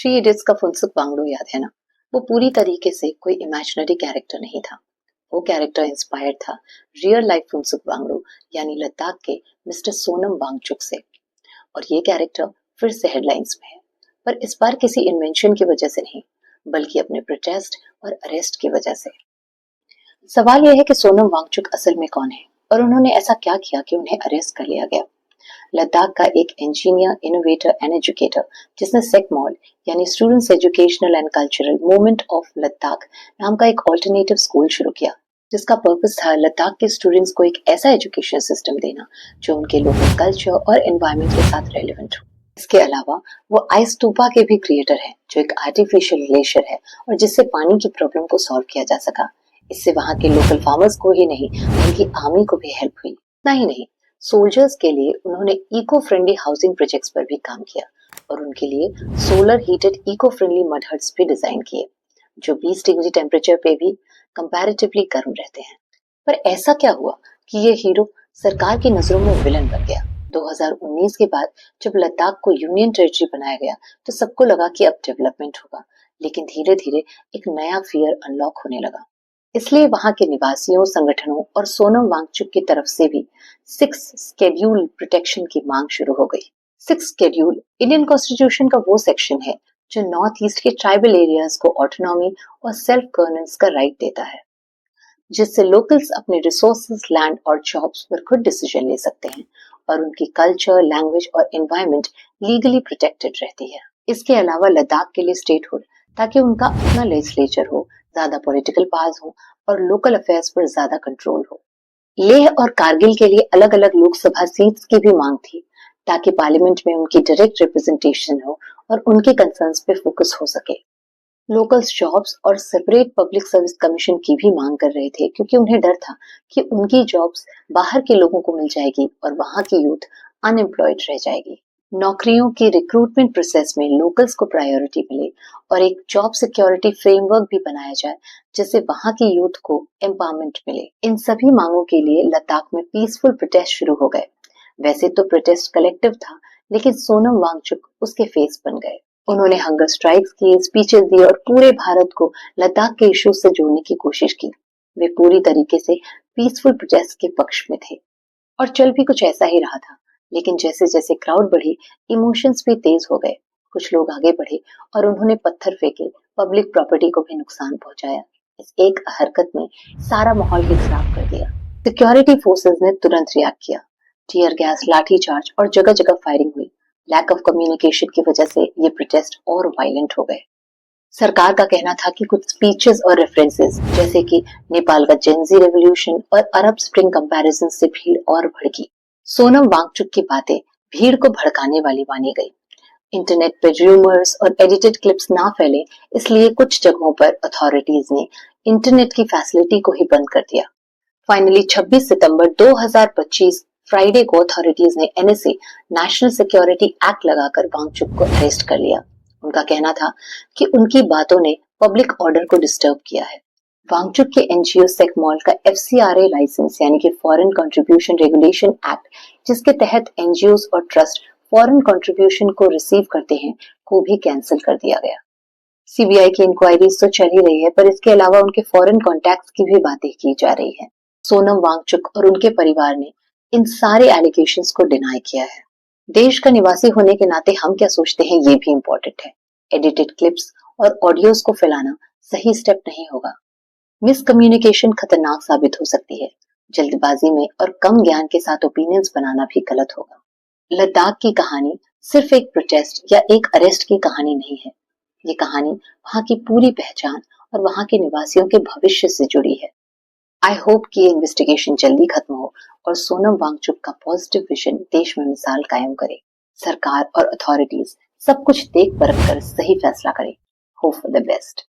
Three idiots का फुनसुक वांगडू याद है ना? वो पूरी तरीके से कोई इमेजिनरी कैरेक्टर नहीं था। वो कैरेक्टर इंस्पायर्ड था रियल लाइफ फुनसुक वांगडू यानी लद्दाख के मिस्टर सोनम वांगचुक से। और ये कैरेक्टर फिर से हेडलाइंस में है, पर इस बार किसी इन्वेंशन की वजह से नहीं, बल्कि अपने प्रोटेस्ट और अरेस्ट की वजह से। सवाल यह है कि सोनम वांगचुक असल में कौन है और उन्होंने ऐसा क्या किया कि उन्हें अरेस्ट कर लिया गया। लद्दाख का एक इंजीनियर, इनोवेटर एंड एजुकेटर जिसने सेकमॉल यानी students educational and cultural movement of Ladakh नाम का एक ऑल्टरनेटिव स्कूल शुरू किया, जिसका पर्पस था लद्दाख के स्टूडेंट्स को एक ऐसा एजुकेशन सिस्टम देना जो उनके लोकल कल्चर और एनवायरमेंट के साथ रेलेवेंट हो। इसके अलावा वो आइस स्तूपा के भी क्रिएटर है, जो एक आर्टिफिशियल ग्लेशियर है और जिससे पानी की प्रॉब्लम को सॉल्व किया जा सका। इससे वहां के लोकल फार्मर्स को ही नहीं बल्कि आर्मी को भी हेल्प हुई। इतना ही नहीं, सोल्जर्स के लिए उन्होंने इको फ्रेंडली हाउसिंग प्रोजेक्ट्स पर भी काम किया और उनके लिए solar heated eco friendly mud huts भी डिजाइन किए, जो 20 डिग्री टेम्परेचर पे भी कंपैरेटिवली गर्म रहते हैं। पर ऐसा क्या हुआ कि ये हीरो सरकार की नजरों में विलन बन गया? 2019 के बाद जब लद्दाख को यूनियन टेरिटरी बनाया गया तो सबको लगा कि अब डेवलपमेंट होगा, लेकिन धीरे धीरे एक नया फियर अनलॉक होने लगा। इसलिए वहां के निवासियों, संगठनों और सोनम वांगचुक की तरफ से भी 6 स्केड्यूल प्रोटेक्शन की मांग शुरू हो गई। 6 स्केड्यूल इंडियन कॉन्स्टिट्यूशन का वो सेक्शन है जो नॉर्थ ईस्ट के ट्राइबल एरियाज को ऑटोनॉमी और सेल्फ गवर्नेंस का राइट देता है, जिससे लोकल्स अपने रिसोर्सेज, लैंड और जॉब्स पर खुद डिसीजन ले सकते हैं और उनकी कल्चर, लैंग्वेज और एनवायरनमेंट लीगली प्रोटेक्टेड रहती है। इसके अलावा लद्दाख के लिए स्टेटहुड, ताकि उनका अपना लेजिस्लेचर हो, ज्यादा पॉलिटिकल पावर्स हो और लोकल अफेयर्स पर ज्यादा कंट्रोल हो। लेह और कारगिल के लिए अलग अलग लोकसभा सीट्स की भी मांग थी, ताकि पार्लियामेंट में उनकी डायरेक्ट रिप्रेजेंटेशन हो और उनके कंसर्न्स पे फोकस हो सके। लोकल्स जॉब्स और सेपरेट पब्लिक सर्विस कमीशन की भी मांग कर रहे थे, क्योंकि उन्हें डर था कि उनकी जॉब्स बाहर के लोगों को मिल जाएगी और वहां की यूथ अनएम्प्लॉयड रह जाएगी। नौकरियों की रिक्रूटमेंट प्रोसेस में लोकल्स को प्रायोरिटी मिले और एक जॉब सिक्योरिटी फ्रेमवर्क भी बनाया जाए, जिससे वहां की यूथ को एम्पावरमेंट मिले। इन सभी मांगों के लिए लद्दाख में पीसफुल प्रोटेस्ट शुरू हो गए। वैसे तो प्रोटेस्ट कलेक्टिव था, लेकिन सोनम वांगचुक उसके फेस बन गए। उन्होंने हंगर स्ट्राइक्स किए, स्पीचेस दिए और पूरे भारत को लद्दाख के इश्यूज से जोड़ने की कोशिश की। वे पूरी तरीके से पीसफुल प्रोटेस्ट के पक्ष में थे और चल भी कुछ ऐसा ही रहा था। लेकिन जैसे जैसे क्राउड बढ़ी, इमोशंस भी तेज हो गए। कुछ लोग आगे बढ़े और उन्होंने पत्थर फेंके, पब्लिक प्रॉपर्टी को भी नुकसान पहुंचाया। इस एक हरकत ने सारा माहौल ही खराब कर दिया। सिक्योरिटी फोर्सेस ने तुरंत रिएक्ट किया। टीयर गैस, लाठी चार्ज और जगह जगह फायरिंग हुई। लैक ऑफ कम्युनिकेशन की वजह से ये प्रोटेस्ट और वायलेंट हो गए। सरकार का कहना था कि कुछ स्पीचेस और रेफरेंसेस, जैसे कि नेपाल का जेनजी रेवोल्यूशन और अरब स्प्रिंग कंपैरिजन से भीड़ और भड़की। सोनम वांगचुक की बातें भीड़ को भड़काने वाली मानी गई। इंटरनेट पर रूमर्स और एडिटेड क्लिप्स ना फैले, इसलिए कुछ जगहों पर अथॉरिटीज ने इंटरनेट की फैसिलिटी को ही बंद कर दिया। फाइनली 26 सितंबर 2025 फ्राइडे को अथॉरिटीज ने एनएसए, नेशनल सिक्योरिटी एक्ट लगाकर वांगचुक को अरेस्ट कर लिया। उनका कहना था कि उनकी बातों ने पब्लिक ऑर्डर को डिस्टर्ब किया है। वांगचुक के एनजीओ सेकमॉल का एफसीआरए लाइसेंस यानी कि फॉरेन कंट्रीब्यूशन रेगुलेशन एक्ट, जिसके तहत एनजीओ और ट्रस्ट फॉरेन कंट्रीब्यूशन को रिसीव करते हैं, को भी कैंसिल कर दिया गया। सीबीआई की इंक्वायरीज तो चल ही रही है, पर इसके अलावा उनके फॉरेन कॉन्टैक्ट्स की भी बातें की जा रही है। सोनम वांगचुक और उनके परिवार ने इन सारे एलिगेशंस को डिनाई किया है। देश का निवासी होने के नाते हम क्या सोचते हैं, ये भी इम्पोर्टेंट है। एडिटेड क्लिप्स और ऑडियोज को फैलाना सही स्टेप नहीं होगा। मिसकम्युनिकेशन खतरनाक साबित हो सकती है। जल्दबाजी में और कम ज्ञान के साथ ओपिनियंस बनाना भी गलत होगा। लद्दाख की कहानी सिर्फ एक प्रोटेस्ट या एक अरेस्ट की कहानी नहीं है। ये कहानी वहां की पूरी पहचान और वहां के निवासियों के भविष्य से जुड़ी है। आई होप कि ये इन्वेस्टिगेशन जल्दी खत्म हो और सोनम वांगचुक का पॉजिटिव विजन देश में मिसाल कायम करे। सरकार और अथॉरिटीज सब कुछ देख परख कर सही फैसला करें। Hope for the best.